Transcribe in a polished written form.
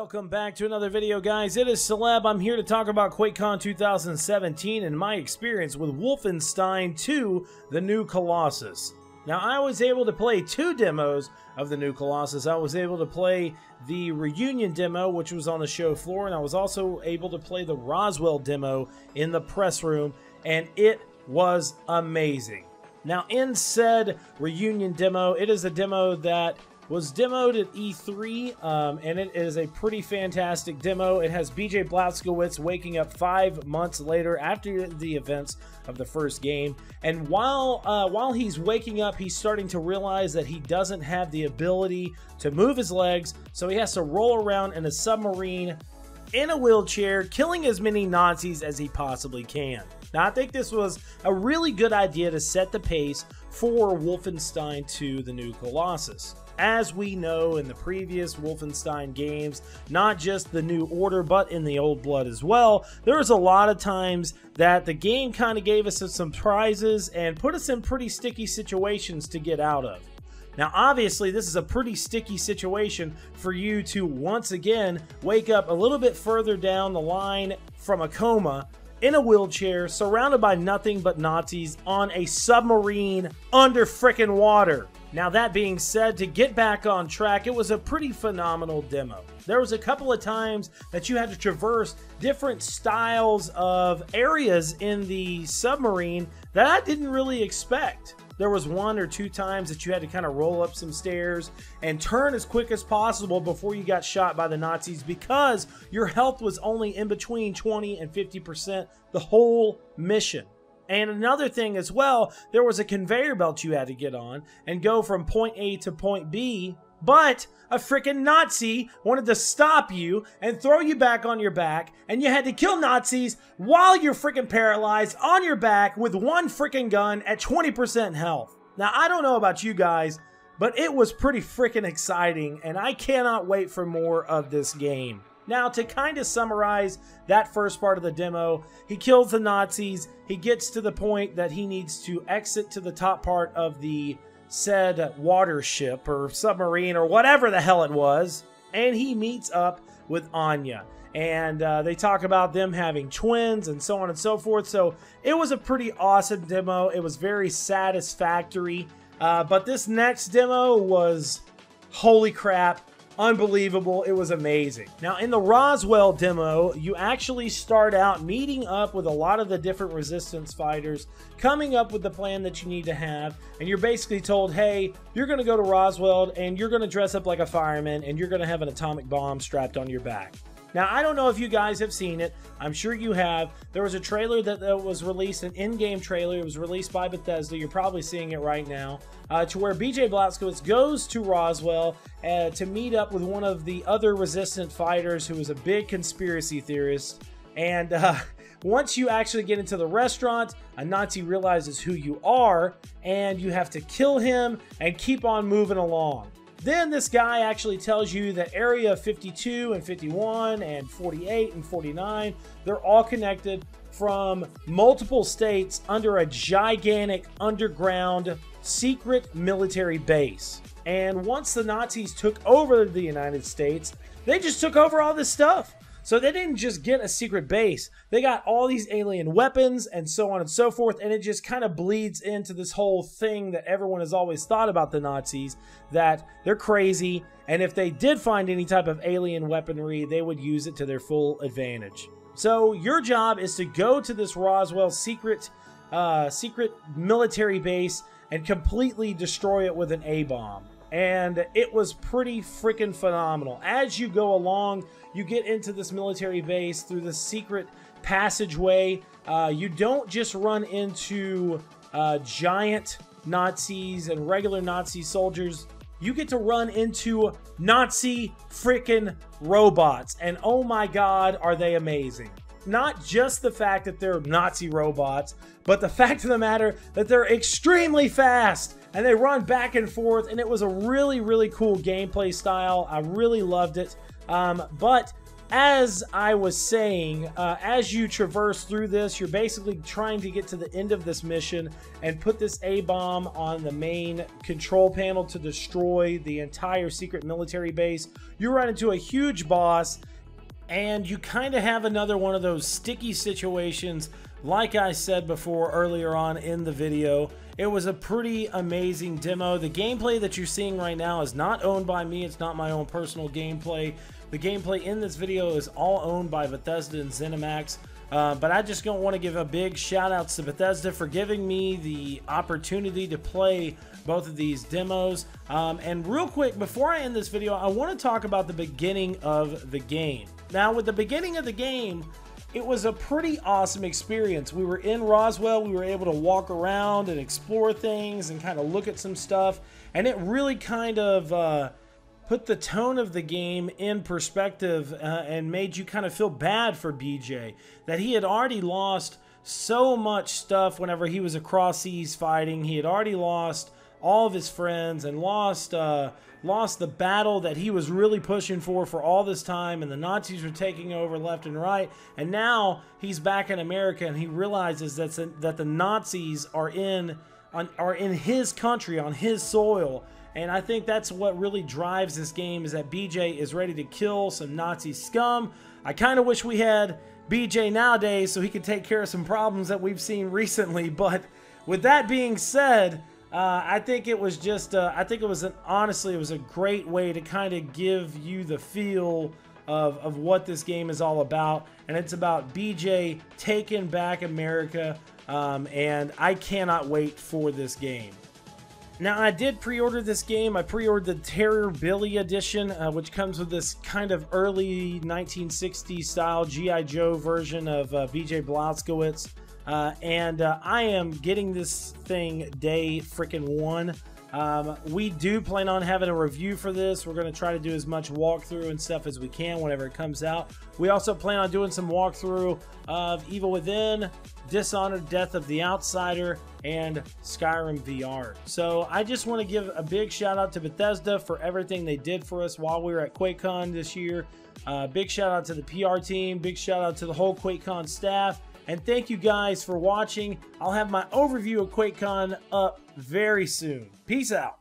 Welcome back to another video, guys. It is Celeb. I'm here to talk about QuakeCon 2017 and my experience with Wolfenstein II, the new Colossus. Now, I was able to play two demos of the new Colossus. I was able to play the reunion demo, which was on the show floor, and I was also able to play the Roswell demo in the press room, and it was amazing. Now, in said reunion demo, it is a demo that was demoed at E3, and it is a pretty fantastic demo. It has BJ Blazkowicz waking up 5 months later after the events of the first game, and while he's waking up, he's starting to realize that he doesn't have the ability to move his legs, so he has to roll around in a submarine in a wheelchair, killing as many Nazis as he possibly can. Now, I think this was a really good idea to set the pace for Wolfenstein II, the new Colossus. As we know in the previous Wolfenstein games, not just the New Order, but in the Old Blood as well, there was a lot of times that the game kind of gave us some surprises and put us in pretty sticky situations to get out of. Now, obviously, this is a pretty sticky situation for you to once again wake up a little bit further down the line from a coma in a wheelchair, surrounded by nothing but Nazis on a submarine under frickin' water. Now, that being said, to get back on track, it was a pretty phenomenal demo. There was a couple of times that you had to traverse different styles of areas in the submarine that I didn't really expect. There was 1 or 2 times that you had to kind of roll up some stairs and turn as quick as possible before you got shot by the Nazis, because your health was only in between 20 and 50% the whole mission. And another thing as well, there was a conveyor belt you had to get on and go from point A to point B, but a freaking Nazi wanted to stop you and throw you back on your back, and you had to kill Nazis while you're freaking paralyzed on your back with one freaking gun at 20% health. Now, I don't know about you guys, but it was pretty freaking exciting, and I cannot wait for more of this game. Now, to kind of summarize that first part of the demo, he kills the Nazis, he gets to the point that he needs to exit to the top part of the said water ship or submarine or whatever the hell it was, and he meets up with Anya. And they talk about them having twins and so on and so forth. So it was a pretty awesome demo. It was very satisfactory. But this next demo was, holy crap, unbelievable. It was amazing. Now, in the Roswell demo, you actually start out meeting up with a lot of the different resistance fighters, coming up with the plan that you need to have, and you're basically told, hey, you're going to go to Roswell and you're going to dress up like a fireman and you're going to have an atomic bomb strapped on your back. Now, I don't know if you guys have seen it. I'm sure you have. There was a trailer that was released, an in-game trailer. It was released by Bethesda. You're probably seeing it right now, to where BJ Blazkowicz goes to Roswell to meet up with one of the other resistant fighters who is a big conspiracy theorist. And once you actually get into the restaurant, a Nazi realizes who you are, and you have to kill him and keep on moving along. Then this guy actually tells you that Area 52 and 51 and 48 and 49, they're all connected from multiple states under a gigantic underground secret military base. And once the Nazis took over the United States, they just took over all this stuff. So they didn't just get a secret base, they got all these alien weapons and so on and so forth, and it just kind of bleeds into this whole thing that everyone has always thought about the Nazis, that they're crazy, and if they did find any type of alien weaponry, they would use it to their full advantage. So your job is to go to this Roswell secret military base and completely destroy it with an A-bomb. And it was pretty freaking phenomenal. As you go along, you get into this military base through the secret passageway. You don't just run into giant Nazis and regular Nazi soldiers. You get to run into Nazi freaking robots. And oh my God, are they amazing. Not just the fact that they're Nazi robots, but the fact of the matter that they're extremely fast and they run back and forth, and it was a really, really cool gameplay style. I really loved it. But as I was saying, as you traverse through this, you're basically trying to get to the end of this mission and put this A-bomb on the main control panel to destroy the entire secret military base. You run into a huge boss, and you kind of have another one of those sticky situations. Like I said before earlier on in the video, it was a pretty amazing demo. The gameplay that you're seeing right now is not owned by me. It's not my own personal gameplay. The gameplay in this video is all owned by Bethesda and ZeniMax. But I just don't want to give a big shout out to Bethesda for giving me the opportunity to play both of these demos. And real quick, before I end this video, I want to talk about the beginning of the game. Now, with the beginning of the game, it was a pretty awesome experience. We were in Roswell. We were able to walk around and explore things and kind of look at some stuff. And it really kind of put the tone of the game in perspective and made you kind of feel bad for BJ. That he had already lost so much stuff whenever he was across seas fighting. He had already lost all of his friends and lost the battle that he was really pushing for all this time, and the Nazis were taking over left and right. And now he's back in America, and he realizes that the Nazis are in his country, on his soil. And I think that's what really drives this game, is that BJ is ready to kill some Nazi scum. I kind of wish we had BJ nowadays so he could take care of some problems that we've seen recently. But with that being said, I think it was just, honestly, it was a great way to kind of give you the feel of what this game is all about. And it's about BJ taking back America, and I cannot wait for this game. Now, I did pre-order this game. I pre-ordered the Terror Billy edition, which comes with this kind of early 1960s style G.I. Joe version of BJ Blazkowicz. And I am getting this thing day frickin' one. We do plan on having a review for this. We're going to try to do as much walkthrough and stuff as we can whenever it comes out. We also plan on doing some walkthrough of Evil Within, Dishonored, Death of the Outsider, and Skyrim VR. So I just want to give a big shout out to Bethesda for everything they did for us while we were at QuakeCon this year. Big shout out to the PR team. Big shout out to the whole QuakeCon staff. And thank you guys for watching. I'll have my overview of QuakeCon up very soon. Peace out.